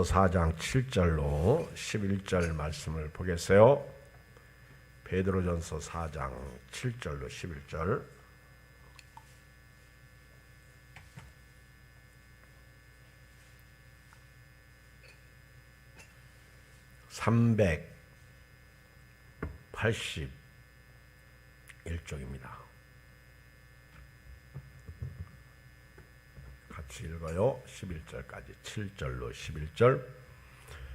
4장 7절로 11절 말씀을 보겠어요. 베드로전서 4장 7절로 11절. (381쪽입니다) 같이 읽어요. 11절까지 7절로 11절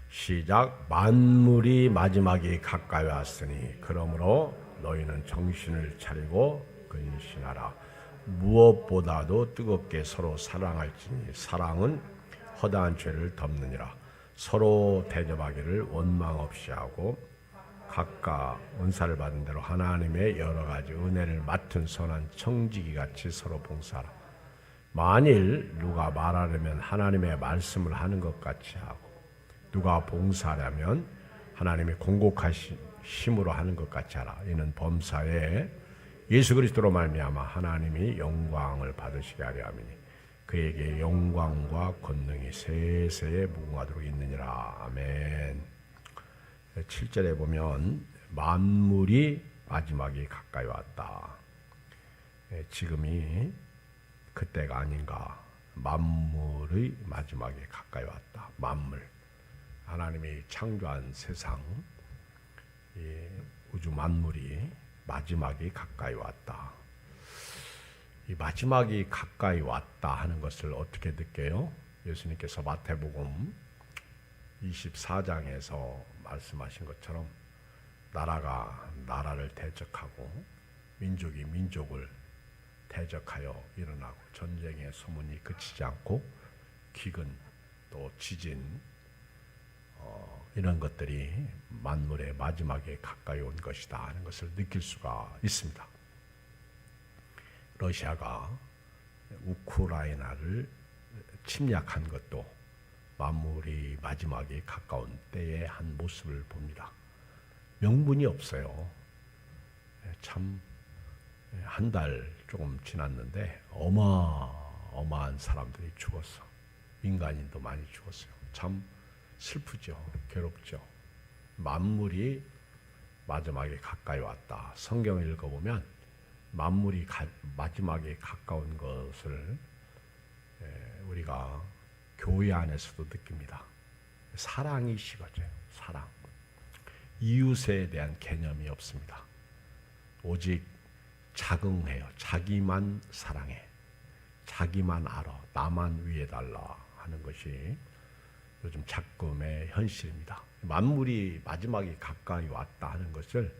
시작. 만물이 마지막이 가까이 왔으니 그러므로 너희는 정신을 차리고 근신하라. 무엇보다도 뜨겁게 서로 사랑할지니 사랑은 허다한 죄를 덮느니라. 서로 대접하기를 원망 없이 하고 각각 은사를 받은 대로 하나님의 여러 가지 은혜를 맡은 선한 청지기 같이 서로 봉사하라. 만일 누가 말하려면 하나님의 말씀을 하는 것 같이 하고 누가 봉사하려면 하나님의 공곡하신 힘으로 하는 것 같이 하라. 이는 범사에 예수 그리스도로 말미암아 하나님이 영광을 받으시게 하려 함이니 그에게 영광과 권능이 세세에 무궁하도록 있느니라. 아멘. 7절에 보면 만물이 마지막이 가까이 왔다. 지금이 그때가 아닌가. 만물의 마지막에 가까이 왔다. 만물. 하나님이 창조한 세상, 우주 만물이 마지막이 가까이 왔다. 이 마지막이 가까이 왔다 하는 것을 어떻게 느껴요? 예수님께서 마태복음 24장에서 말씀하신 것처럼 나라가 나라를 대적하고 민족이 민족을 대적하여 일어나고 전쟁의 소문이 그치지 않고 기근 또 지진 이런 것들이 만물의 마지막에 가까이 온 것이다 하는 것을 느낄 수가 있습니다. 러시아가 우크라이나를 침략한 것도 만물이 마지막에 가까운 때의 한 모습을 봅니다. 명분이 없어요. 참 한 달 조금 지났는데 어마어마한 사람들이 죽었어. 민간인도 많이 죽었어요. 참 슬프죠. 괴롭죠. 만물이 마지막에 가까이 왔다. 성경을 읽어보면 만물이 마지막에 가까운 것을 우리가 교회 안에서도 느낍니다. 사랑이 식어져요. 사랑. 이웃에 대한 개념이 없습니다. 오직 자긍해요. 자기만 사랑해. 자기만 알아. 나만 위해달라 하는 것이 요즘 작금의 현실입니다. 만물이 마지막에 가까이 왔다 하는 것을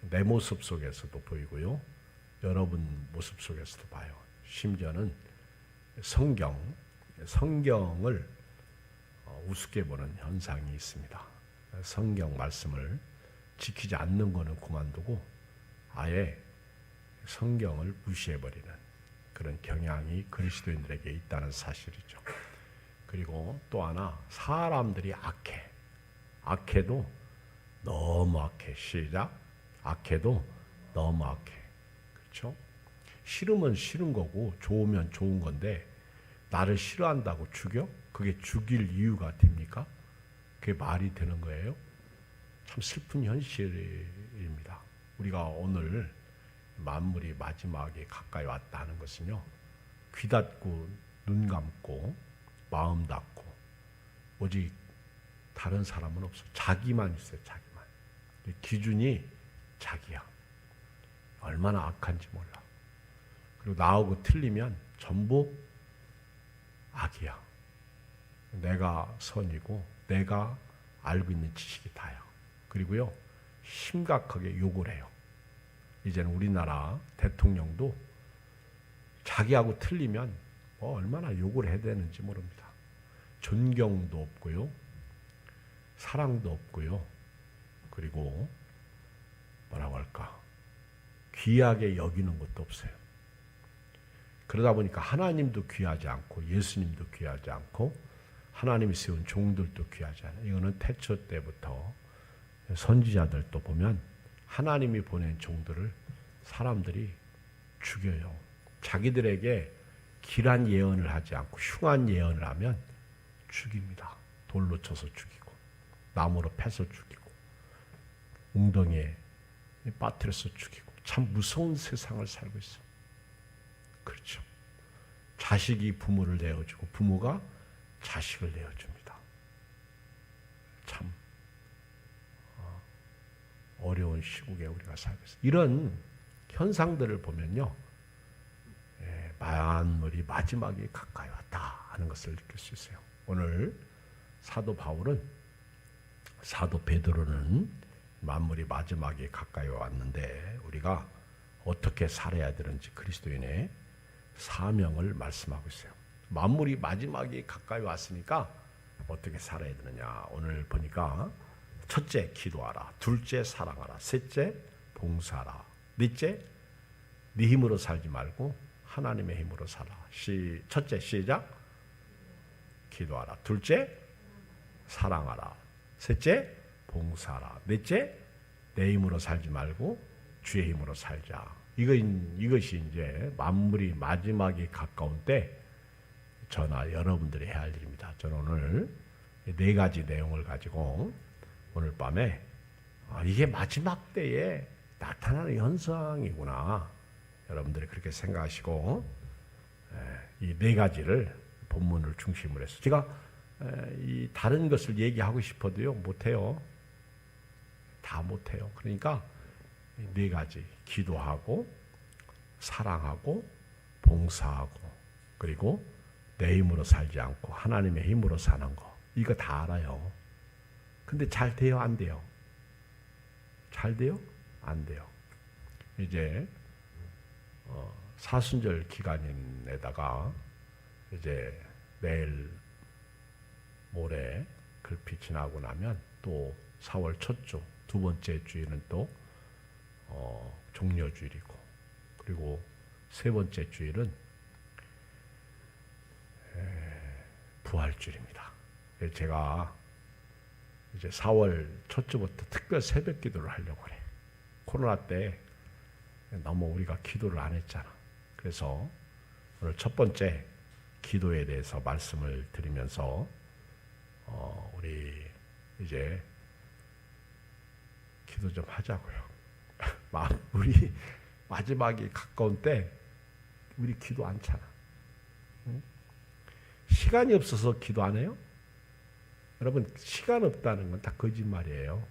내 모습 속에서도 보이고요. 여러분 모습 속에서도 봐요. 심지어는 성경을 우습게 보는 현상이 있습니다. 성경 말씀을 지키지 않는 것은 그만두고 아예 성경을 무시해버리는 그런 경향이 그리스도인들에게 있다는 사실이죠. 그리고 또 하나, 사람들이 악해. 악해도 너무 악해. 시작. 악해도 너무 악해. 그렇죠? 싫으면 싫은 거고 좋으면 좋은 건데 나를 싫어한다고 죽여? 그게 죽일 이유가 됩니까? 그게 말이 되는 거예요? 참 슬픈 현실입니다. 우리가 오늘 만물이 마지막에 가까이 왔다 하는 것은요, 귀 닫고 눈 감고 마음 닫고 오직 다른 사람은 없어. 자기만 있어요. 자기만. 기준이 자기야. 얼마나 악한지 몰라. 그리고 나하고 틀리면 전부 악이야. 내가 선이고 내가 알고 있는 지식이 다야. 그리고요, 심각하게 욕을 해요. 이제는 우리나라 대통령도 자기하고 틀리면 얼마나 욕을 해야 되는지 모릅니다. 존경도 없고요. 사랑도 없고요. 그리고 뭐라고 할까? 귀하게 여기는 것도 없어요. 그러다 보니까 하나님도 귀하지 않고 예수님도 귀하지 않고 하나님이 세운 종들도 귀하지 않아요. 이거는 태초 때부터 선지자들도 보면 하나님이 보낸 종들을 사람들이 죽여요. 자기들에게 길한 예언을 하지 않고 흉한 예언을 하면 죽입니다. 돌로 쳐서 죽이고 나무로 패서 죽이고 웅덩이에 빠뜨려서 죽이고 참 무서운 세상을 살고 있어. 그렇죠. 자식이 부모를 내어주고 부모가 자식을 내어줍니다. 참 어려운 시국에 우리가 살고 있어요. 이런 현상들을 보면요, 만물이 마지막에 가까이 왔다 하는 것을 느낄 수 있어요. 오늘 사도 바울은, 사도 베드로는 만물이 마지막에 가까이 왔는데 우리가 어떻게 살아야 되는지 그리스도인의 사명을 말씀하고 있어요. 만물이 마지막에 가까이 왔으니까 어떻게 살아야 되느냐. 오늘 보니까 첫째, 기도하라. 둘째, 사랑하라. 셋째, 봉사하라. 넷째, 네 힘으로 살지 말고 하나님의 힘으로 살아. 첫째, 시작. 기도하라. 둘째, 사랑하라. 셋째, 봉사하라. 넷째, 내 힘으로 살지 말고 주의 힘으로 살자. 이것이 이제 만물이 마지막에 가까운 때 저나 여러분들이 해야 할 일입니다. 저는 오늘 4가지 내용을 가지고 오늘 밤에 이게 마지막 때에 나타나는 현상이구나. 여러분들이 그렇게 생각하시고 이 4가지를 본문을 중심으로 해서 제가 이 다른 것을 얘기하고 싶어도요 못해요. 다 못해요. 그러니까 4가지, 기도하고 사랑하고 봉사하고 그리고 내 힘으로 살지 않고 하나님의 힘으로 사는 거, 이거 다 알아요. 근데 잘 돼요? 안 돼요? 잘 돼요? 안 돼요. 이제 사순절 기간인에다가 이제 내일 모레 글피 지나고 나면 또 4월 첫 주, 두 번째 주일은 또 종려주일이고, 그리고 세 번째 주일은 부활주일입니다. 제가 이제 4월 첫 주부터 특별 새벽 기도를 하려고 그래. 코로나 때 너무 우리가 기도를 안 했잖아. 그래서 오늘 첫 번째 기도에 대해서 말씀을 드리면서 우리 이제 기도 좀 하자고요. 우리 마지막에 가까운 때 우리 기도 안 차나? 응? 시간이 없어서 기도 안 해요? 여러분, 시간 없다는 건 다 거짓말이에요.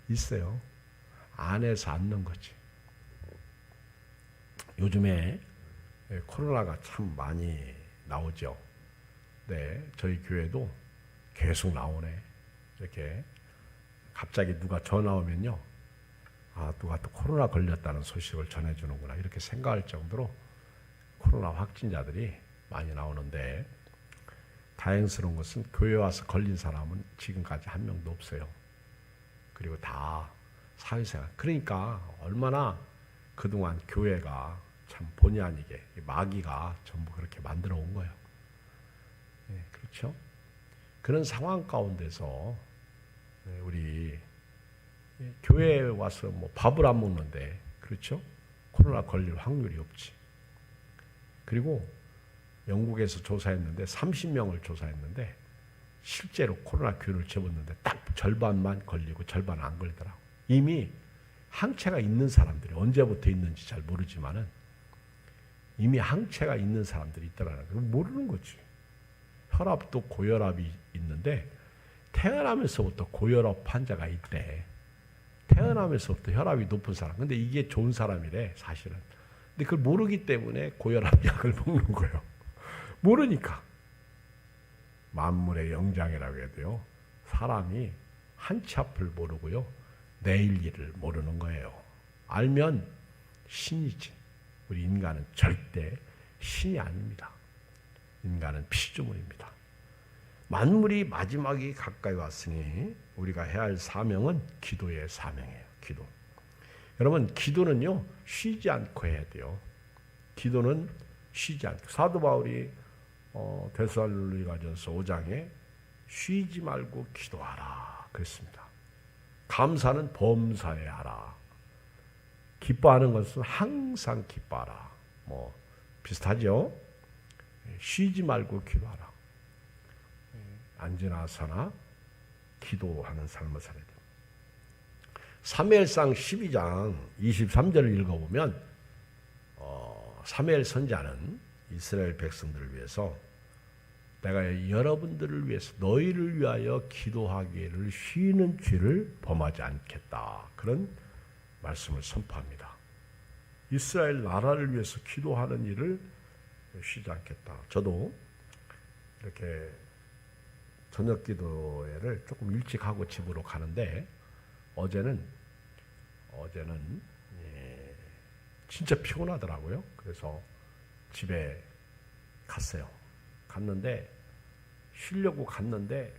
있어요. 안 해서 안 넣은 거지. 요즘에 코로나가 참 많이 나오죠. 네, 저희 교회도 계속 나오네. 이렇게 갑자기 누가 전화 오면요, 누가 또 코로나 걸렸다는 소식을 전해주는구나 이렇게 생각할 정도로 코로나 확진자들이 많이 나오는데, 다행스러운 것은 교회 와서 걸린 사람은 지금까지 한 명도 없어요. 그리고 다 사회생활. 그러니까 얼마나 그동안 교회가 참 본의 아니게 마귀가 전부 그렇게 만들어 온 거예요. 네, 그렇죠? 그런 상황 가운데서 우리 교회에 와서 뭐 밥을 안 먹는데, 그렇죠? 코로나 걸릴 확률이 없지. 그리고 영국에서 조사했는데 30명을 조사했는데 실제로 코로나 균을 재봤는데 딱 절반만 걸리고 절반은 안 걸리더라고. 이미 항체가 있는 사람들이, 언제부터 있는지 잘 모르지만은 이미 항체가 있는 사람들이 있더라는 걸 모르는 거지. 혈압도 고혈압이 있는데 태어나면서부터 고혈압 환자가 있대. 태어나면서부터 혈압이 높은 사람. 근데 이게 좋은 사람이래, 사실은. 근데 그걸 모르기 때문에 고혈압 약을 먹는 거예요. 모르니까. 만물의 영장이라고 해야 돼요. 사람이 한 치 앞을 모르고요, 내일 일을 모르는 거예요. 알면 신이지. 우리 인간은 절대 신이 아닙니다. 인간은 피조물입니다. 만물이 마지막이 가까이 왔으니 우리가 해야 할 사명은 기도의 사명이에요. 기도. 여러분, 기도는요 쉬지 않고 해야 돼요. 기도는 쉬지 않고. 사도 바울이 데살로니가전서 5장에 쉬지 말고 기도하라 그랬습니다. 감사는 범사에 하라. 기뻐하는 것은 항상 기뻐하라. 뭐 비슷하죠? 쉬지 말고 기도하라. 앉으나 서나 기도하는 삶을 살아야 됩니다. 사무엘상 12장 23절을 읽어보면 사무엘 선지자는 이스라엘 백성들을 위해서 내가 여러분들을 위해서 너희를 위하여 기도하기를 쉬는 죄를 범하지 않겠다. 그런 말씀을 선포합니다. 이스라엘 나라를 위해서 기도하는 일을 쉬지 않겠다. 저도 이렇게 저녁 기도회를 조금 일찍 하고 집으로 가는데 어제는 진짜 피곤하더라고요. 그래서 집에 갔는데 쉬려고 갔는데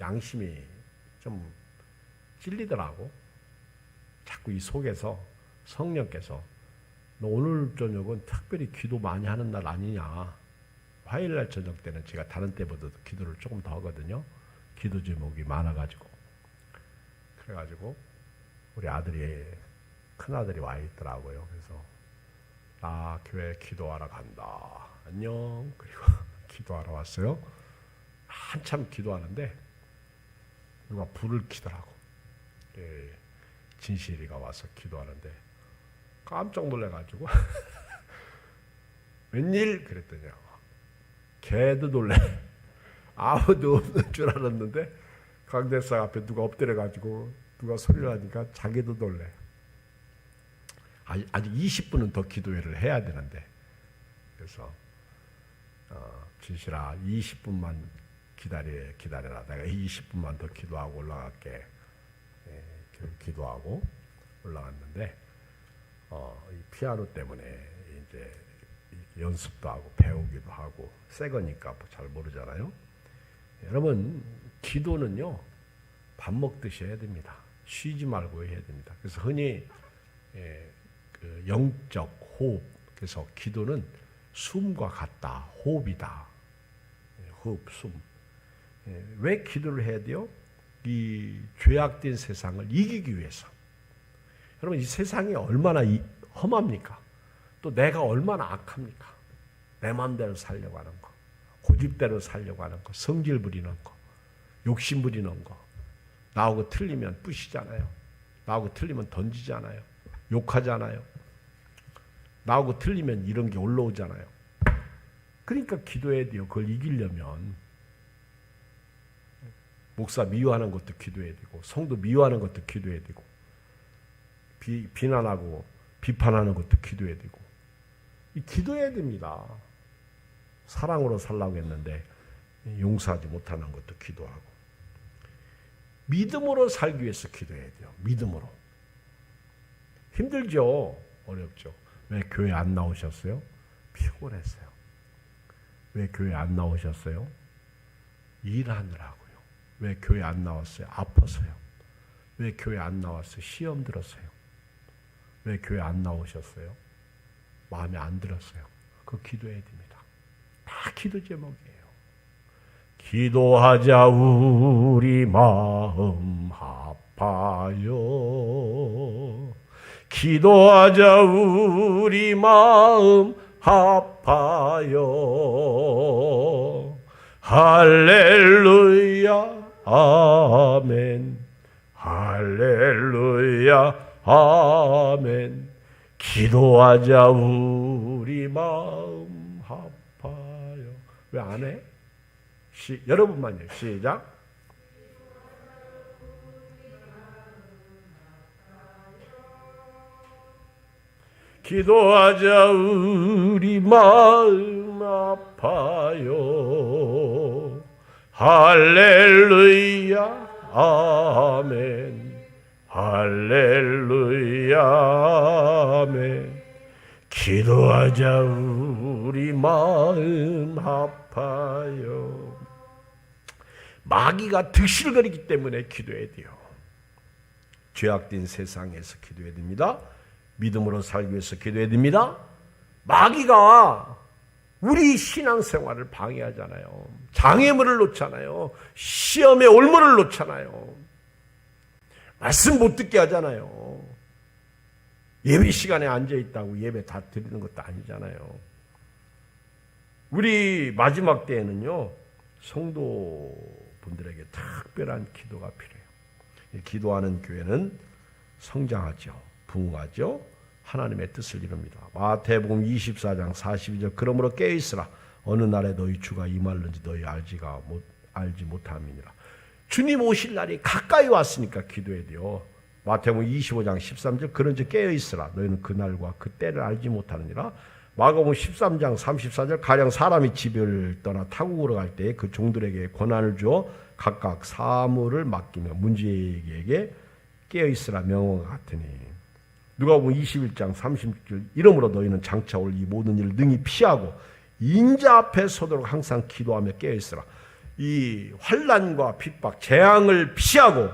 양심이 좀 찔리더라고. 자꾸 이 속에서 성령께서 너 오늘 저녁은 특별히 기도 많이 하는 날 아니냐. 화요일날 저녁 때는 제가 다른 때보다도 기도를 조금 더 하거든요. 기도 제목이 많아가지고. 그래가지고 우리 큰아들이 와 있더라고요. 그래서 나 교회 기도하러 간다. 안녕. 그리고 기도하러 왔어요. 한참 기도하는데 누가 불을 켜더라고. 진실이가 와서 기도하는데 깜짝 놀래가지고 웬일? 그랬더니 걔도 놀래. 아무도 없는 줄 알았는데 강대상 앞에 누가 엎드려가지고 누가 소리를 하니까 자기도 놀래. 아직 20분은 더 기도회를 해야 되는데 그래서 진실아 20분만 기다려라. 내가 20분만 더 기도하고 올라갈게. 기도하고 올라갔는데 이 피아노 때문에 이제 연습도 하고 배우기도 하고 새 거니까 잘 모르잖아요. 여러분 기도는요 밥 먹듯이 해야 됩니다. 쉬지 말고 해야 됩니다. 그래서 흔히 그 영적 호흡, 그래서 기도는 숨과 같다. 호흡이다. 호흡, 숨. 왜 기도를 해야 돼요? 이 죄악된 세상을 이기기 위해서. 여러분 이 세상이 얼마나 험합니까? 또 내가 얼마나 악합니까? 내 마음대로 살려고 하는 거, 고집대로 살려고 하는 거, 성질 부리는 거, 욕심 부리는 거. 나하고 틀리면 부시잖아요. 나하고 틀리면 던지잖아요. 욕하잖아요. 나하고 틀리면 이런 게 올라오잖아요. 그러니까 기도해야 돼요. 그걸 이기려면. 목사 미워하는 것도 기도해야 되고 성도 미워하는 것도 기도해야 되고 비난하고 비판하는 것도 기도해야 되고 기도해야 됩니다. 사랑으로 살라고 했는데 용서하지 못하는 것도 기도하고 믿음으로 살기 위해서 기도해야 돼요. 믿음으로. 힘들죠. 어렵죠. 왜 교회 안 나오셨어요? 피곤했어요. 왜 교회 안 나오셨어요? 일하느라고요. 왜 교회 안 나왔어요? 아파서요. 왜 교회 안 나왔어요? 시험 들었어요. 왜 교회 안 나오셨어요? 마음에 안 들었어요. 그거 기도해야 됩니다. 다 기도 제목이에요. 기도하자 우리 마음 아파요. 기도하자 우리 마음 아파요. 할렐루야 아멘. 할렐루야 아멘. 기도하자 우리 마음 아파요. 왜 안 해? 여러분만요. 시작. 기도하자 우리 마음 아파요. 할렐루야 아멘. 할렐루야 아멘. 기도하자 우리 마음 아파요. 마귀가 득실거리기 때문에 기도해야 돼요. 죄악된 세상에서 기도해야 됩니다. 믿음으로 살기 위해서 기도해야 됩니다. 마귀가 우리 신앙생활을 방해하잖아요. 장애물을 놓잖아요. 시험에 올무를 놓잖아요. 말씀 못 듣게 하잖아요. 예배 시간에 앉아있다고 예배 다 드리는 것도 아니잖아요. 우리 마지막 때에는요, 성도 분들에게 특별한 기도가 필요해요. 기도하는 교회는 성장하죠. 부흥하죠. 하나님의 뜻을 이룹니다. 마태복음 24장 42절 그러므로 깨어있으라. 어느 날에 너희 주가 임할는지 너희 알지 못함이니라. 주님 오실 날이 가까이 왔으니까 기도해야 돼요. 마태복음 25장 13절 그런즉 깨어있으라. 너희는 그날과 그 때를 알지 못하느니라. 마가복음 13장 34절 가령 사람이 집을 떠나 타국으로 갈 때 그 종들에게 권한을 주어 각각 사물을 맡기며 문지기에게 깨어있으라 명령과 같으니. 누가복음 21장 30절 이러므로 너희는 장차 올 이 모든 일을 능히 피하고 인자 앞에 서도록 항상 기도하며 깨어있으라. 이 환난과 핍박, 재앙을 피하고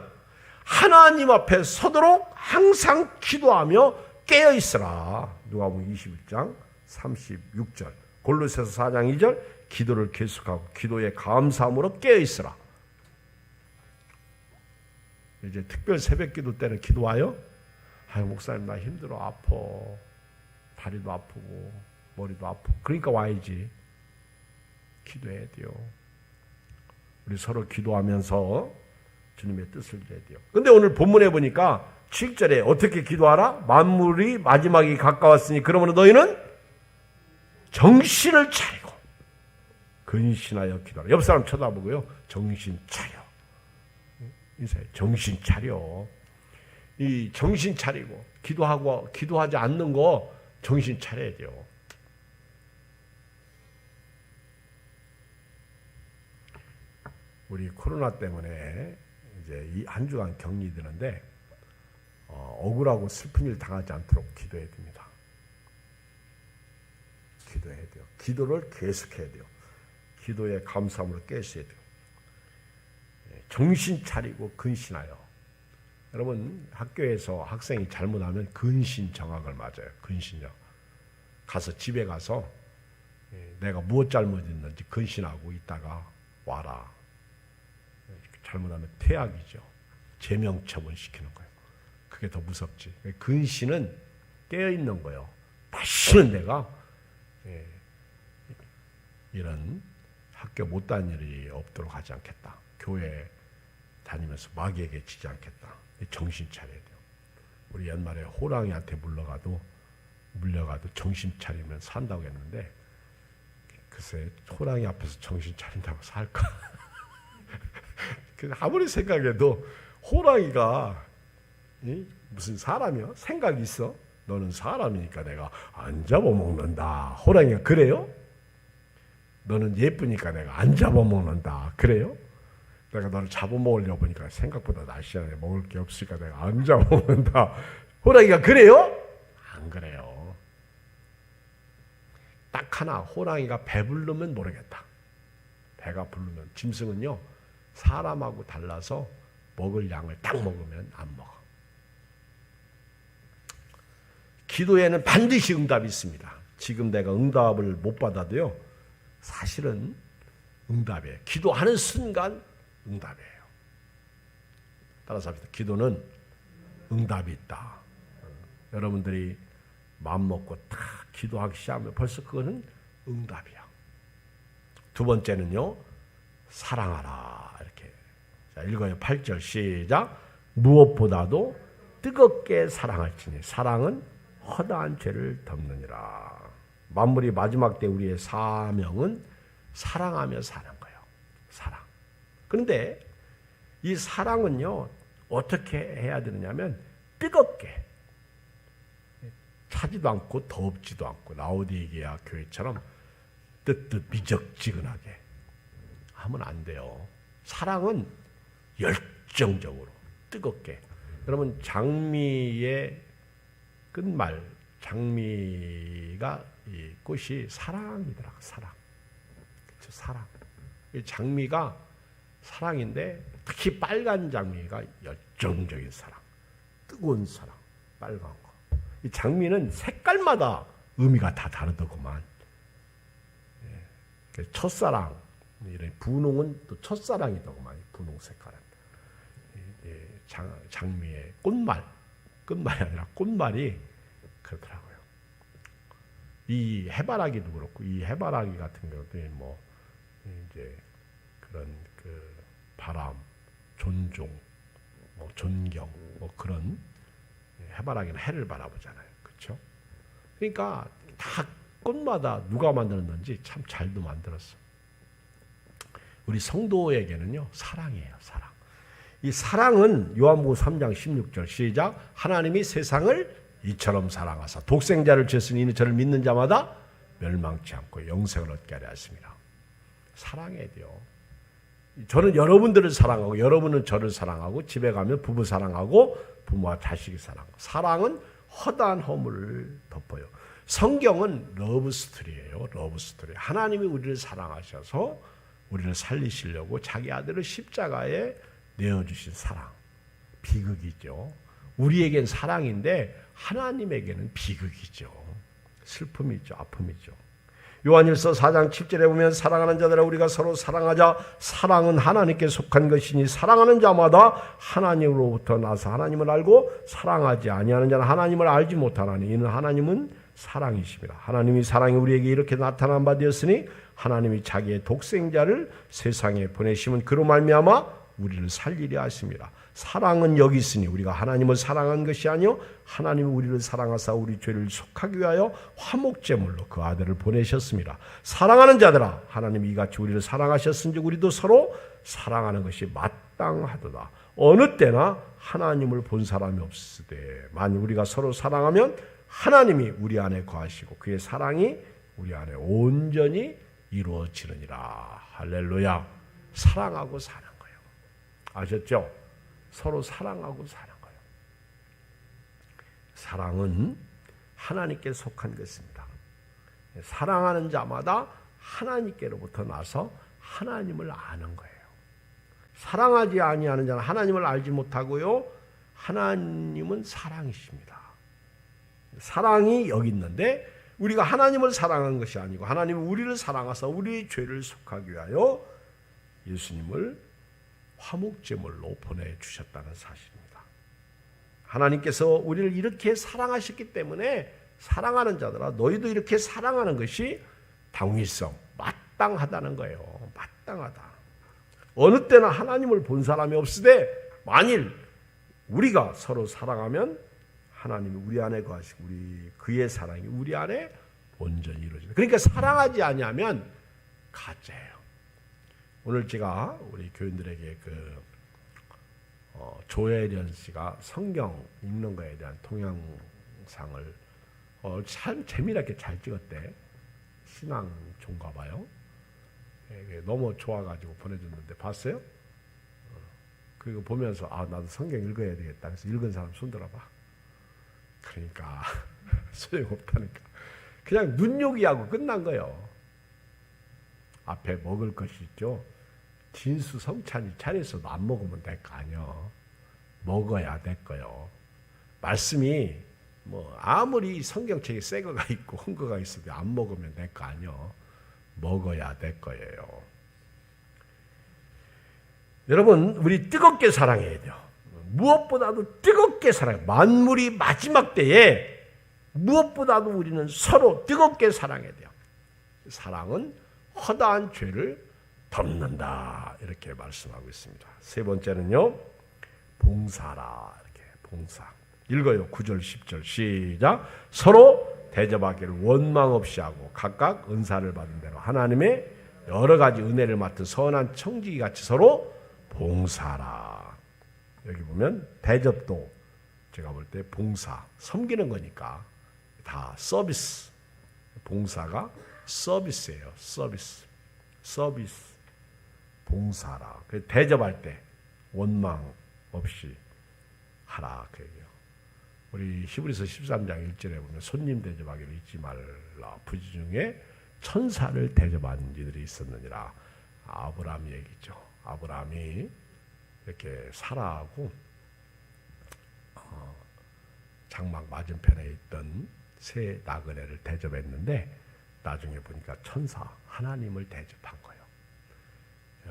하나님 앞에 서도록 항상 기도하며 깨어있으라. 누가복음 21장 36절 골로새서 4장 2절 기도를 계속하고 기도에 감사함으로 깨어있으라. 이제 특별 새벽기도 때는 기도하여 아유 목사님 나 힘들어 아파 다리도 아프고 머리도 아프고 그러니까 와야지. 기도해야 돼요. 우리 서로 기도하면서 주님의 뜻을 이뤄야 돼요. 근데 오늘 본문에 보니까 7절에 어떻게 기도하라? 만물이 마지막이 가까웠으니 그러므로 너희는 정신을 차리고 근신하여 기도하라. 옆 사람 쳐다보고요. 정신 차려. 인사해. 정신 차려. 이 정신 차리고 기도하지 않는 거 정신 차려야 돼요. 우리 코로나 때문에 이제 이 한 주간 격리 드는데 억울하고 슬픈 일 당하지 않도록 기도해야 됩니다. 기도해야 돼요. 기도를 계속해야 돼요. 기도에 감사함으로 깨셔야 돼요. 정신 차리고 근신하여. 여러분 학교에서 학생이 잘못하면 근신 정학을 맞아요. 근신력. 가서 집에 가서 내가 무엇 잘못했는지 근신하고 있다가 와라. 잘못하면 퇴학이죠. 제명 처분시키는 거예요. 그게 더 무섭지. 근신은 깨어있는 거예요. 다시는 내가 이런 학교 못 다닐 일이 없도록 하지 않겠다. 교회 다니면서 마귀에게 지지 않겠다. 정신 차려야 돼요. 우리 옛말에 호랑이한테 물려가도 정신 차리면 산다고 했는데 글쎄 호랑이 앞에서 정신 차린다고 살까? 아무리 생각해도 호랑이가 무슨 사람이야? 생각이 있어? 너는 사람이니까 내가 안 잡아먹는다. 호랑이가 그래요? 너는 예쁘니까 내가 안 잡아먹는다. 그래요? 내가 너를 잡아먹으려고 보니까 생각보다 날씬하네. 먹을 게 없으니까 내가 안 잡아먹는다. 호랑이가 그래요? 안 그래요. 딱 하나 호랑이가 배부르면 모르겠다. 배가 부르면 짐승은요. 사람하고 달라서 먹을 양을 딱 먹으면 안 먹어. 기도에는 반드시 응답이 있습니다. 지금 내가 응답을 못 받아도요. 사실은 응답이에요. 기도하는 순간 응답이에요. 따라서 합시다. 기도는 응답이 있다. 여러분들이 마음 먹고 딱 기도하기 시작하면 벌써 그거는 응답이야. 두 번째는요. 사랑하라. 이렇게. 자, 읽어요. 8절 시작. 무엇보다도 뜨겁게 사랑할지니 사랑은 허다한 죄를 덮느니라. 만물이 마지막 때 우리의 사명은 사랑하며 사는 거예요. 사랑. 그런데 이 사랑은요. 어떻게 해야 되느냐면 뜨겁게 차지도 않고 덥지도 않고 라오디게아 교회처럼 뜨뜻 미적지근하게 하면 안 돼요. 사랑은 열정적으로 뜨겁게. 여러분 장미의 끝말 장미가 이 꽃이 사랑이더라고. 사랑. 그렇죠? 사랑. 이 장미가 사랑인데 특히 빨간 장미가 열정적인 사랑. 뜨거운 사랑. 빨간 거. 이 장미는 색깔마다 의미가 다 다르더구만. 첫사랑, 이런 분홍은 또 첫사랑이더구만. 분홍 색깔은. 장미의 끝말이 아니라 꽃말이 그렇더라고요. 이 해바라기도 그렇고, 이 해바라기 같은 경우도 뭐 이제 그런 그 바람, 존중, 뭐 존경, 뭐 그런 해바라기는 해를 바라보잖아요. 그렇죠? 그러니까 다 꽃마다 누가 만들었는지 참 잘도 만들었어. 우리 성도에게는요, 사랑이에요, 사랑. 이 사랑은 요한복음 3장 16절 시작. 하나님이 세상을 이처럼 사랑하사 독생자를 주셨으니 이는 저를 믿는 자마다 멸망치 않고 영생을 얻게 하려 하십니다. 사랑해야 돼요. 저는 여러분들을 사랑하고 여러분은 저를 사랑하고 집에 가면 부부 사랑하고 부모와 자식이 사랑하고 사랑은 허다한 허물을 덮어요. 성경은 러브 스토리예요. 러브 스토리. 하나님이 우리를 사랑하셔서 우리를 살리시려고 자기 아들을 십자가에 내어주신 사랑. 비극이죠. 우리에겐 사랑인데 하나님에게는 비극이죠. 슬픔이죠. 아픔이죠. 요한일서 4장 7절에 보면 사랑하는 자들아 우리가 서로 사랑하자. 사랑은 하나님께 속한 것이니 사랑하는 자마다 하나님으로부터 나서 하나님을 알고 사랑하지 아니하는 자는 하나님을 알지 못하나니 이는 하나님은 사랑이십니다. 하나님이 사랑이 우리에게 이렇게 나타난 바 되었으니 하나님이 자기의 독생자를 세상에 보내심은 그로 말미암아 우리를 살리려 하십니다. 사랑은 여기 있으니 우리가 하나님을 사랑한 것이 아니요 하나님이 우리를 사랑하사 우리 죄를 속하기 위하여 화목제물로 그 아들을 보내셨습니다. 사랑하는 자들아 하나님이 이같이 우리를 사랑하셨은즉 우리도 서로 사랑하는 것이 마땅하도다. 어느 때나 하나님을 본 사람이 없으되 만일 우리가 서로 사랑하면 하나님이 우리 안에 거하시고 그의 사랑이 우리 안에 온전히 이루어지느니라. 할렐루야. 사랑하고 사는 거예요. 아셨죠? 서로 사랑하고 사는 거예요. 사랑은 하나님께 속한 것입니다. 사랑하는 자마다 하나님께로부터 나서 하나님을 아는 거예요. 사랑하지 아니하는 자는 하나님을 알지 못하고요. 하나님은 사랑이십니다. 사랑이 여기 있는데 우리가 하나님을 사랑한 것이 아니고 하나님은 우리를 사랑하사 우리의 죄를 속하기 위하여 예수님을 화목제물로 보내주셨다는 사실입니다. 하나님께서 우리를 이렇게 사랑하셨기 때문에 사랑하는 자들아 너희도 이렇게 사랑하는 것이 당위성, 마땅하다는 거예요. 마땅하다. 어느 때나 하나님을 본 사람이 없으되 만일 우리가 서로 사랑하면 하나님이 우리 안에 거하시고 그의 사랑이 우리 안에 온전히 이루어진다. 그러니까 사랑하지 아니하면 가짜예요. 오늘 제가 우리 교인들에게 조혜련 씨가 성경 읽는 거에 대한 동영상을 참 재미나게 잘 찍었대. 신앙종가 봐요. 너무 좋아가지고 보내줬는데 봤어요? 그리고 보면서 나도 성경 읽어야 되겠다. 그래서 읽은 사람 손 들어봐. 그러니까 소용없다니까. 그냥 눈요기하고 끝난 거예요. 앞에 먹을 것이 있죠. 진수성찬이 차려서도 안 먹으면 될 거 아니요. 먹어야 될 거요. 말씀이 아무리 성경책에 새 거가 있고 헌 거가 있어도 안 먹으면 될 거 아니요. 먹어야 될 거예요. 여러분 우리 뜨겁게 사랑해야 돼요. 무엇보다도 뜨겁게 사랑해요. 만물이 마지막 때에 무엇보다도 우리는 서로 뜨겁게 사랑해야 돼요. 사랑은 허다한 죄를 덮는다 이렇게 말씀하고 있습니다. 세 번째는요 봉사라. 이렇게 봉사 읽어요. 9절 10절 시작. 서로 대접하기를 원망 없이 하고 각각 은사를 받은 대로 하나님의 여러 가지 은혜를 맡은 선한 청지기같이 서로 봉사라. 여기 보면 대접도 제가 볼 때 봉사 섬기는 거니까 다 서비스. 봉사가 서비스예요. 서비스 봉사라. 대접할 때 원망 없이 하라 그 얘기예요. 우리 히브리서 13장 1절에 보면 손님 대접하기를 잊지 말라. 부지 중에 천사를 대접한 이들이 있었느니라. 아브라함 얘기죠. 아브라함이 이렇게 사라하고 장막 맞은편에 있던 새 나그네를 대접했는데 나중에 보니까 천사 하나님을 대접한 거예요.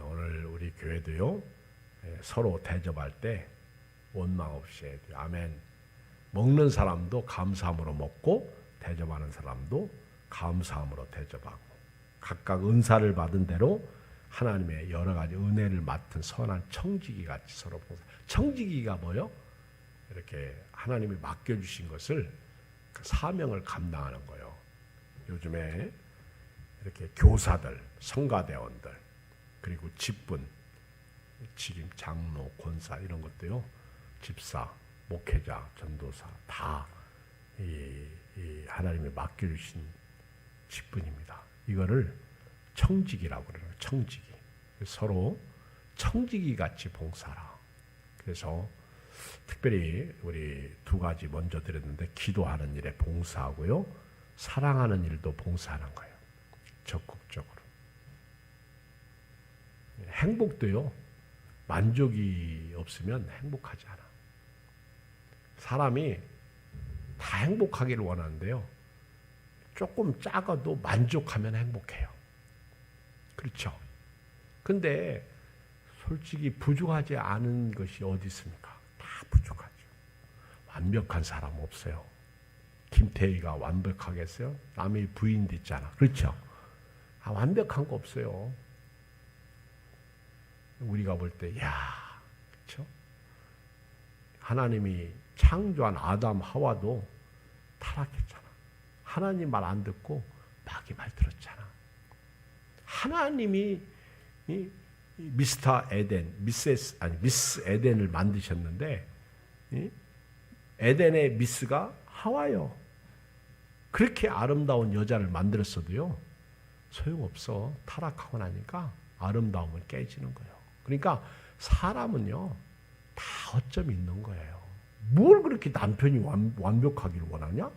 오늘 우리 교회도요 서로 대접할 때 원망 없이 해야 돼요. 아멘. 먹는 사람도 감사함으로 먹고 대접하는 사람도 감사함으로 대접하고 각각 은사를 받은 대로 하나님의 여러 가지 은혜를 맡은 선한 청지기 같이 서로 봉사. 청지기가 뭐요? 이렇게 하나님이 맡겨주신 것을 그 사명을 감당하는 거예요. 요즘에 이렇게 교사들, 성가대원들, 그리고 직분, 직임, 장로, 권사 이런 것도요. 집사, 목회자, 전도사 다 이 하나님이 맡겨주신 직분입니다. 이거를 청지기라고 그래요. 청지기. 서로 청지기 같이 봉사라. 그래서 특별히 우리 두 가지 먼저 드렸는데 기도하는 일에 봉사하고요. 사랑하는 일도 봉사하는 거예요. 적극적으로. 행복도요. 만족이 없으면 행복하지 않아. 사람이 다 행복하기를 원하는데요. 조금 작아도 만족하면 행복해요. 그렇죠? 근데 솔직히 부족하지 않은 것이 어디 있습니까? 다 부족하죠. 완벽한 사람 없어요. 김태희가 완벽하겠어요? 남의 부인도 있잖아. 그렇죠? 완벽한 거 없어요. 우리가 볼 때, 야, 그렇죠? 하나님이 창조한 아담 하와도 타락했잖아. 하나님 말 안 듣고 마귀 말 들었잖아. 하나님이 미스터 에덴, 미스 에덴을 만드셨는데 에덴의 미스가 하와요. 그렇게 아름다운 여자를 만들었어도요. 소용없어. 타락하고 나니까 아름다움은 깨지는 거예요. 그러니까 사람은요. 다 허점이 있는 거예요. 뭘 그렇게 남편이 완벽하기를 원하냐?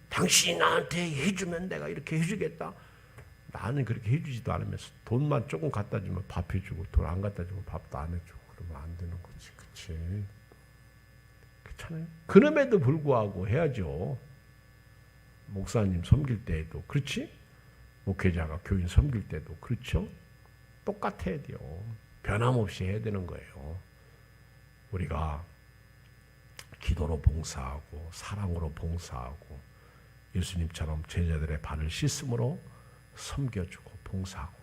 당신이 나한테 해주면 내가 이렇게 해주겠다. 나는 그렇게 해주지도 않으면서 돈만 조금 갖다 주면 밥 해주고 돈 안 갖다 주면 밥도 안 해주고 그러면 안 되는 거지. 그치? 그렇잖아요. 그럼에도 불구하고 해야죠. 목사님 섬길 때에도 그렇지? 목회자가 교인 섬길 때도 그렇죠? 똑같아야 돼요. 변함없이 해야 되는 거예요. 우리가 기도로 봉사하고 사랑으로 봉사하고 예수님처럼 제자들의 발을 씻음으로 섬겨주고 봉사하고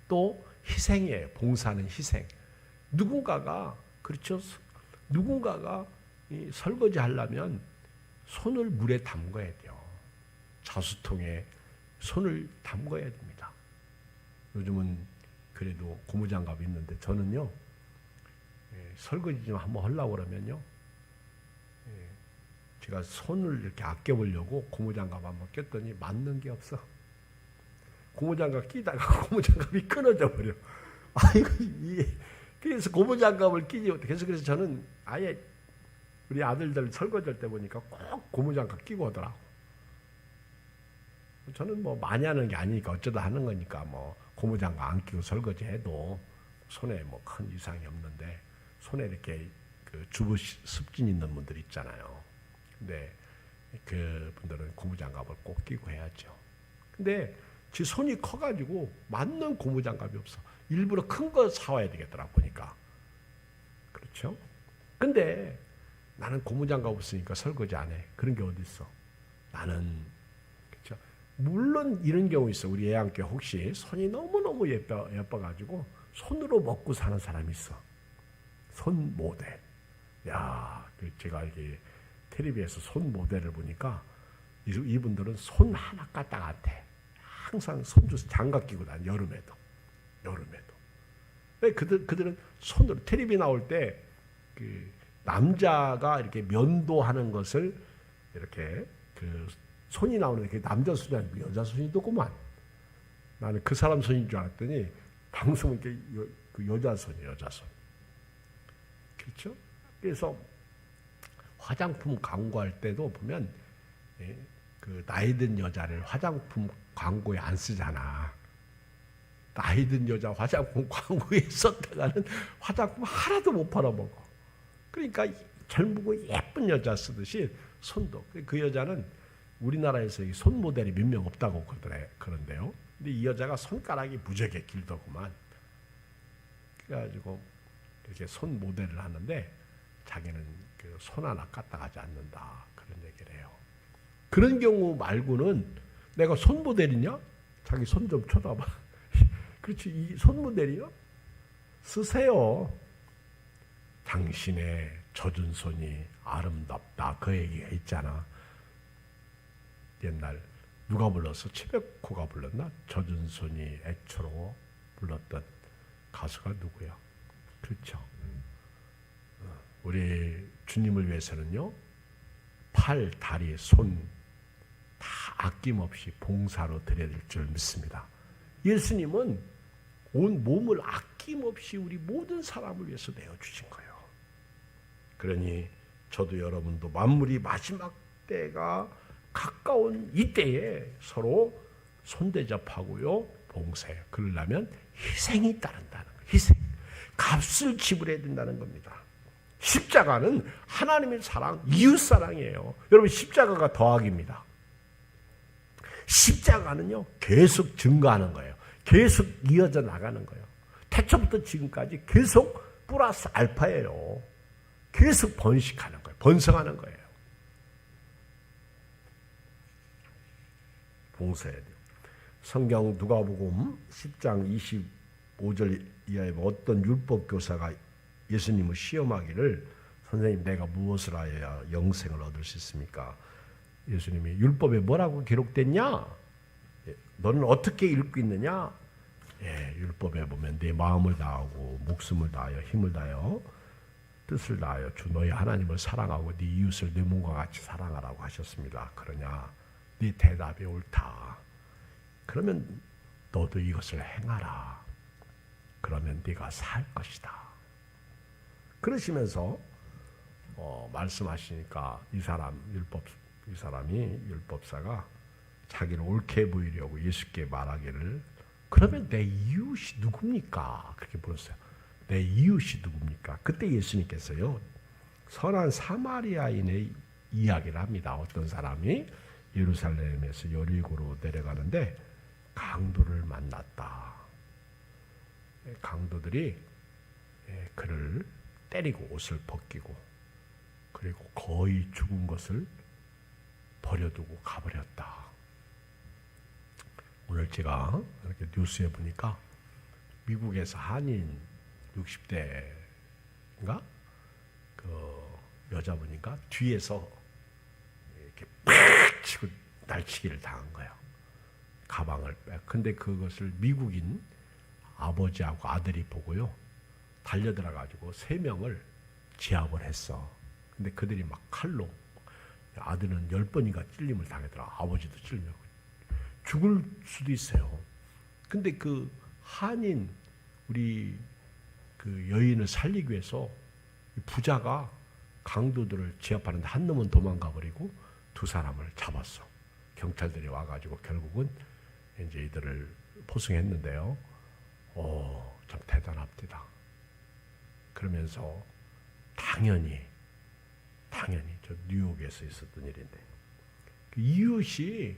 또 희생이에요. 봉사는 희생. 누군가가 그렇죠. 누군가가 이 설거지 하려면 손을 물에 담가야 돼요. 자수통에 손을 담가야 됩니다. 요즘은 그래도 고무장갑이 있는데 저는요. 설거지 좀 한번 하려고 그러면요. 제가 손을 이렇게 아껴보려고 고무장갑 한번 꼈더니 맞는 게 없어. 고무장갑 끼다가 고무장갑이 끊어져 버려. 아이고, 그래서 고무장갑을 끼지 못해. 그래서 저는 아예 우리 아들들 설거지할 때 보니까 꼭 고무장갑 끼고 오더라고. 저는 뭐 많이 하는 게 아니니까 어쩌다 하는 거니까 뭐 고무장갑 안 끼고 설거지 해도 손에 뭐 큰 이상이 없는데 손에 이렇게 그 주부 습진 있는 분들 있잖아요. 근데 그 분들은 고무장갑을 꼭 끼고 해야죠. 근데 제 손이 커가지고 맞는 고무장갑이 없어. 일부러 큰 거 사와야 되겠더라 보니까. 그렇죠? 근데 나는 고무장갑 없으니까 설거지 안 해. 그런 게 어디 있어? 나는 그렇죠. 물론 이런 경우 있어. 우리 애한께 혹시 손이 너무너무 예뻐가지고 손으로 먹고 사는 사람이 있어. 손 모델. 야, 제가 이게 텔레비에서 손 모델을 보니까 이분들은 손 하나 까딱 안 돼. 항상 손주 장갑 끼고 다녀. 여름에도. 왜 그들은 손으로 텔레비 나올 때 그 남자가 이렇게 면도하는 것을 이렇게 그 손이 나오는 게 남자 손이 아니고 여자 손이더구만. 나는 그 사람 손인 줄 알았더니 방송은 그 여자 손이에요. 여자 손. 그렇죠? 그래서 화장품 광고할 때도 보면 그 나이 든 여자를 화장품 광고에 안 쓰잖아. 나이 든 여자 화장품 광고에 썼다가는 화장품 하나도 못 팔아먹어. 그러니까 젊고 예쁜 여자 쓰듯이 손도. 그 여자는 우리나라에서 손 모델이 몇 명 없다고 그런데요. 근데 이 여자가 손가락이 무지하게 길더구만. 그래가지고 이렇게 손 모델을 하는데 자기는 그 손 하나 까딱 하지 않는다. 그런 얘기를 해요. 그런 경우 말고는 내가 손 모델이냐? 자기 손 좀 쳐다봐. 그렇지. 이 손모델이요. 쓰세요. 당신의 젖은 손이 아름답다. 그 얘기가 있잖아. 옛날 누가 불렀어? 최백호가 불렀나? 젖은 손이 애처로워 불렀던 가수가 누구야? 그렇죠. 우리 주님을 위해서는요, 팔, 다리, 손 다 아낌없이 봉사로 드려야 될 줄 믿습니다. 예수님은 온 몸을 아낌없이 우리 모든 사람을 위해서 내어주신 거예요. 그러니 저도 여러분도 만물이 마지막 때가 가까운 이때에 서로 손대접하고요, 봉사해요. 그러려면 희생이 따른다는 거예요. 희생. 값을 지불해야 된다는 겁니다. 십자가는 하나님의 사랑, 이웃사랑이에요. 여러분, 십자가가 더하기입니다. 십자가는요, 계속 증가하는 거예요. 계속 이어져 나가는 거예요. 태초부터 지금까지 계속 플러스 알파예요. 계속 번식하는 거예요. 번성하는 거예요. 봉사해야 돼요. 성경 누가복음 10장 25절 이하에 어떤 율법 교사가 예수님을 시험하기를, 선생님, 내가 무엇을 하여야 영생을 얻을 수 있습니까? 예수님이 율법에 뭐라고 기록됐냐? 너는 어떻게 읽고 있느냐? 율법에 보면 네 마음을 다하고 목숨을 다하여 힘을 다하여 뜻을 다하여 주 너희 하나님을 사랑하고 네 이웃을 네 몸과 같이 사랑하라고 하셨습니다. 그러냐? 네 대답이 옳다. 그러면 너도 이것을 행하라. 그러면 네가 살 것이다. 그러시면서 말씀하시니까 이 사람이 율법사가 자기를 옳게 보이려고 예수께 말하기를, 그러면 내 이웃이 누굽니까? 그렇게 물었어요. 내 이웃이 누굽니까? 그때 예수님께서요, 선한 사마리아인의 이야기를 합니다. 어떤 사람이 예루살렘에서 여리고로 내려가는데 강도를 만났다. 강도들이 그를 때리고 옷을 벗기고 그리고 거의 죽은 것을 버려두고 가버렸다. 오늘 제가 이렇게 뉴스에 보니까 미국에서 한인 60대인가 그 여자분인가 뒤에서 이렇게 팍 치고 날치기를 당한 거예요. 가방을 빼. 근데 그것을 미국인 아버지하고 아들이 보고요, 달려들어가지고 3명을 제압을 했어. 근데 그들이 막 칼로, 아들은 10번인가 찔림을 당하더라. 아버지도 찔려. 죽을 수도 있어요. 근데 그 한인 우리 그 여인을 살리기 위해서 부자가 강도들을 제압하는데 한 놈은 도망가 버리고 2사람을 잡았어. 경찰들이 와가지고 결국은 이제 이들을 포승했는데요. 참 대단합니다. 그러면서 당연히 저 뉴욕에서 있었던 일인데, 그 이웃이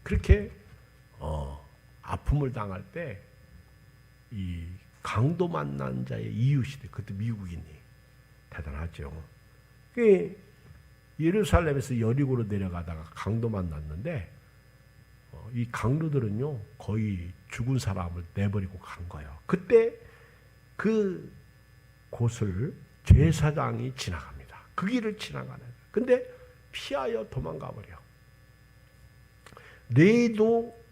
그렇게 아픔을 당할 때 이 강도 만난 자의 이웃이 돼. 그것도 미국인이. 대단하죠. 그 예루살렘에서 여리고로 내려가다가 강도 만났는데 이 강도들은요 거의 죽은 사람을 내버리고 간 거예요. 그때 그 곳을 제사장이 지나갑니다. 그 길을 지나가는. 근데 피하여 도망가 버려. 레이도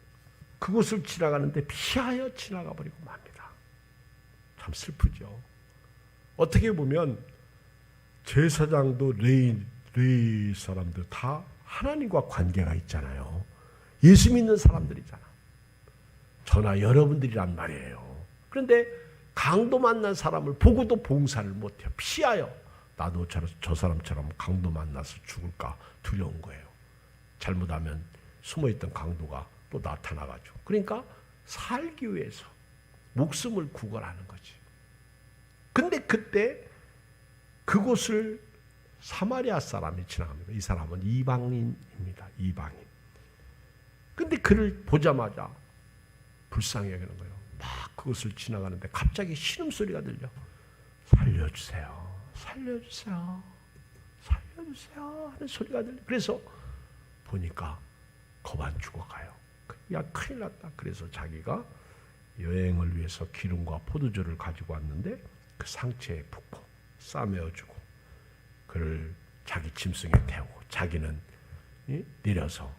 그곳을 지나가는데 피하여 지나가 버리고 맙니다. 참 슬프죠. 어떻게 보면 제사장도 레이 사람들 다 하나님과 관계가 있잖아요. 예수 믿는 사람들이잖아. 저나 여러분들이란 말이에요. 그런데 강도 만난 사람을 보고도 봉사를 못해요. 피하여. 나도 저 사람처럼 강도 만나서 죽을까 두려운 거예요. 잘못하면 숨어있던 강도가 또 나타나가지고. 그러니까 살기 위해서 목숨을 구걸하는 거지. 근데 그때 그곳을 사마리아 사람이 지나갑니다. 이 사람은 이방인입니다. 이방인. 근데 그를 보자마자 불쌍히 여기는 거예요. 막 그것을 지나가는데 갑자기 신음소리가 들려. 살려주세요. 살려주세요. 살려주세요. 하는 소리가 들려. 그래서 보니까 겁 안 죽어가요. 야, 큰일 났다. 그래서 자기가 여행을 위해서 기름과 포도주를 가지고 왔는데 그 상체에 푹푹 싸매어주고 그를 자기 짐승에 태우고 자기는 내려서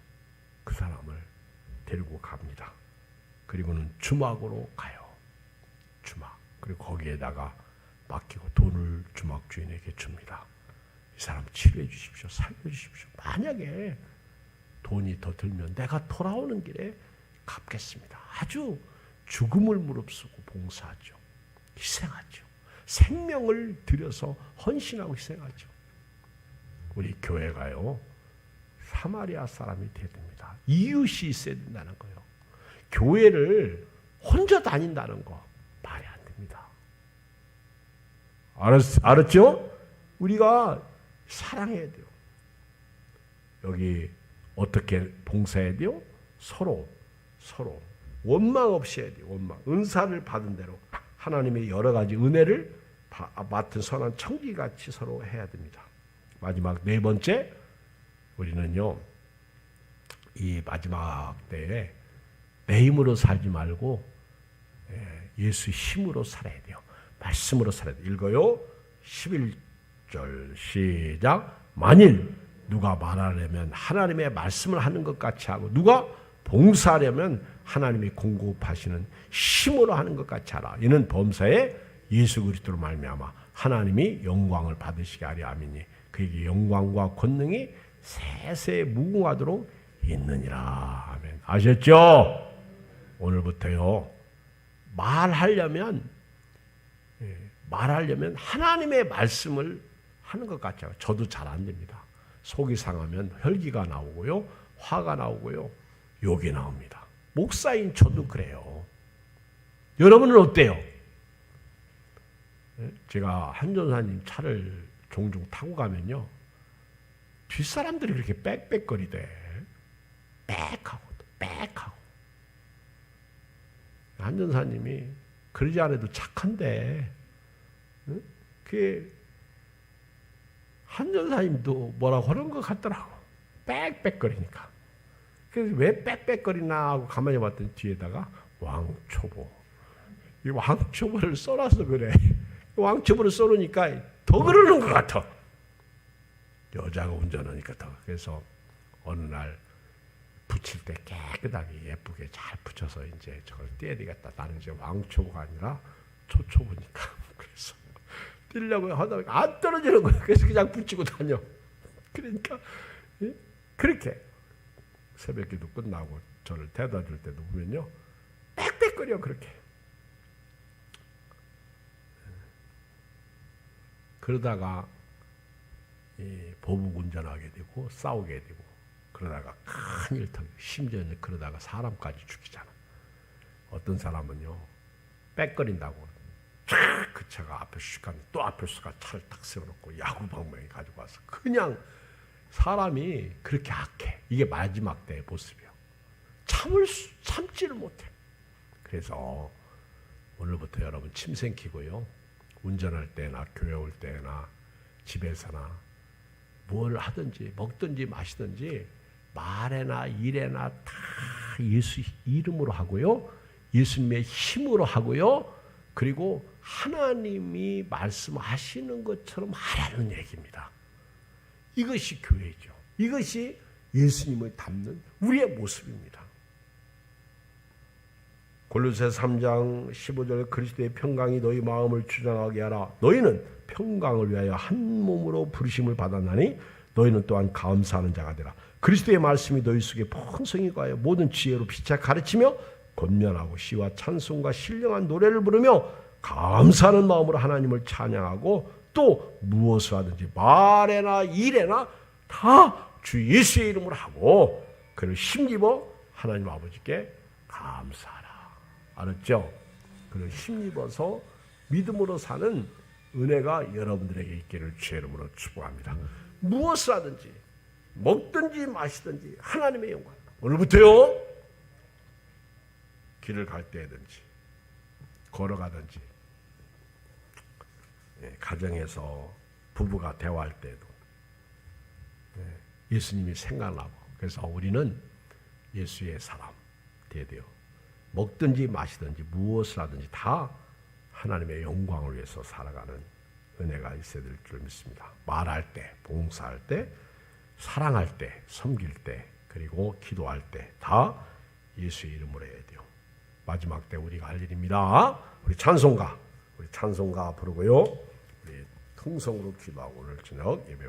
그 사람을 데리고 갑니다. 그리고는 주막으로 가요. 주막. 그리고 거기에다가 맡기고 돈을 주막 주인에게 줍니다. 이 사람 치료해 주십시오. 살려 주십시오. 만약에 돈이 더 들면 내가 돌아오는 길에 갚겠습니다. 아주 죽음을 무릅쓰고 봉사하죠. 희생하죠. 생명을 들여서 헌신하고 희생하죠. 우리 교회가요, 사마리아 사람이 돼야 됩니다. 이웃이 있어야 된다는 거예요. 교회를 혼자 다닌다는 거 말이 안 됩니다. 알았죠? 우리가 사랑해야 돼요. 여기 어떻게 봉사해야 돼요? 서로 원망 없이 해야 돼요. 원망. 은사를 받은 대로 하나님의 여러 가지 은혜를 맡은 선한 청지같이 서로 해야 됩니다. 마지막 네 번째, 우리는요, 이 마지막 때에 내 힘으로 살지 말고 예수 힘으로 살아야 돼요. 말씀으로 살아야 돼요. 읽어요. 11절 시작. 만일 누가 말하려면 하나님의 말씀을 하는 것 같이 하고 누가 봉사하려면 하나님이 공급하시는 힘으로 하는 것 같이 하라. 이는 범사에 예수 그리스도로 말미암아 하나님이 영광을 받으시게 하리. 아미니. 그에게 영광과 권능이 세세 무궁하도록 있느니라. 아멘. 아셨죠? 오늘부터요, 말하려면 하나님의 말씀을 하는 것 같죠. 저도 잘 안 됩니다. 속이 상하면 혈기가 나오고요, 화가 나오고요, 욕이 나옵니다. 목사인 저도 그래요. 여러분은 어때요? 제가 한전사님 차를 종종 타고 가면요, 뒷사람들이 그렇게 빽빽거리대. 빽하고 또 빽하고. 한전사님이 그러지 않아도 착한데, 그게 한전사님도 뭐라고 하는 것 같더라고. 빽빽거리니까. 그래서 왜 빽빽거리나 하고 가만히 봤더니 뒤에다가 왕초보. 이 왕초보를 썰어서 그래. 왕초보를 썰으니까 더 그러는 것 같아. 여자가 운전하니까 더. 그래서 어느 날 붙일 때 깨끗하게 예쁘게 잘 붙여서 이제 저걸 떼야 되겠다. 나는 이제 왕초보가 아니라 초초보니까. 그래서 떼려고 하다가 안 떨어지는 거야. 그래서 그냥 붙이고 다녀. 그러니까 그렇게 새벽기도 끝나고 저를 데려다 줄 때도 보면요, 빽빽거려. 그렇게. 그러다가 보복 운전하게 되고 싸우게 되고 그러다가 큰일 터지고 심지어는 그러다가 사람까지 죽이잖아. 어떤 사람은요, 빽거린다고 그 차가 앞에 슉 가면 또 앞에서가 차를 딱 세워놓고 야구방망이 가지고 와서 그냥 사람이 그렇게 악해. 이게 마지막 때의 모습이에요. 참지를 못해. 그래서 오늘부터 여러분 침 생기고요, 운전할 때나 교회 올 때나 집에서나 뭘 하든지 먹든지 마시든지 말에나 일에나 다 예수 이름으로 하고요, 예수님의 힘으로 하고요, 그리고 하나님이 말씀하시는 것처럼 하라는 얘기입니다. 이것이 교회죠. 이것이 예수님을 닮는 우리의 모습입니다. 골로새 3장 15절 그리스도의 평강이 너희 마음을 주장하게 하라. 너희는 평강을 위하여 한 몸으로 부르심을 받았나니 너희는 또한 감사하는 자가 되라. 그리스도의 말씀이 너희 속에 풍성히 가하여 모든 지혜로 피차 가르치며 권면하고 시와 찬송과 신령한 노래를 부르며 감사하는 마음으로 하나님을 찬양하고 또 무엇을 하든지 말에나 일에나 다 주 예수의 이름으로 하고 그를 힘입어 하나님 아버지께 감사하라. 알았죠? 그를 힘입어서 믿음으로 사는 은혜가 여러분들에게 있기를 주의 이름으로 축복합니다. 무엇을 하든지 먹든지 마시든지 하나님의 영광. 오늘부터요, 길을 갈 때든지 걸어가든지 가정에서 부부가 대화할 때도 예수님이 생각나고, 그래서 우리는 예수의 사람 돼야 돼요. 먹든지 마시든지 무엇을 하든지 다 하나님의 영광을 위해서 살아가는 은혜가 있어야 될 줄 믿습니다. 말할 때, 봉사할 때, 사랑할 때, 섬길 때, 그리고 기도할 때 다 예수의 이름으로 해야 돼요. 마지막 때 우리가 할 일입니다. 우리 찬송가 부르고요. 우리 통성으로 기도하고 오늘 저녁 예배